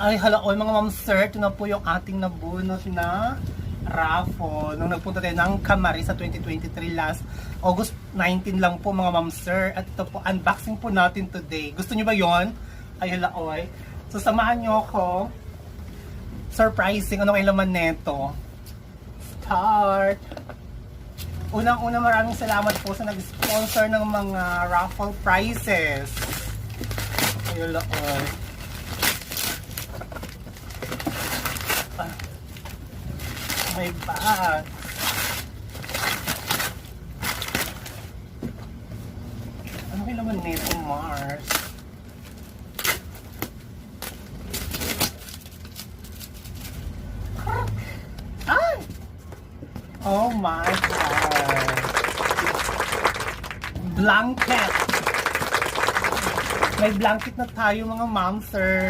Ay, hala, mga ma'am sir, ito na po yung ating nabunot na raffle. Nung nagpunta tayo ng Kamari sa 2023 last August 19 lang po mga ma'am sir. At ito po, unboxing po natin today. Gusto nyo ba yon? Ay, hala, oy. So, samahan nyo ako. Surprising, ano kayo laman neto? Start! Unang-una, maraming salamat po sa nag-sponsor ng mga raffle prizes. Ay, hala, oy. May bag. Ano kayo naman nito, Mars? Ay! Oh my God! Blanket! May blanket na tayo mga ma'am, sir.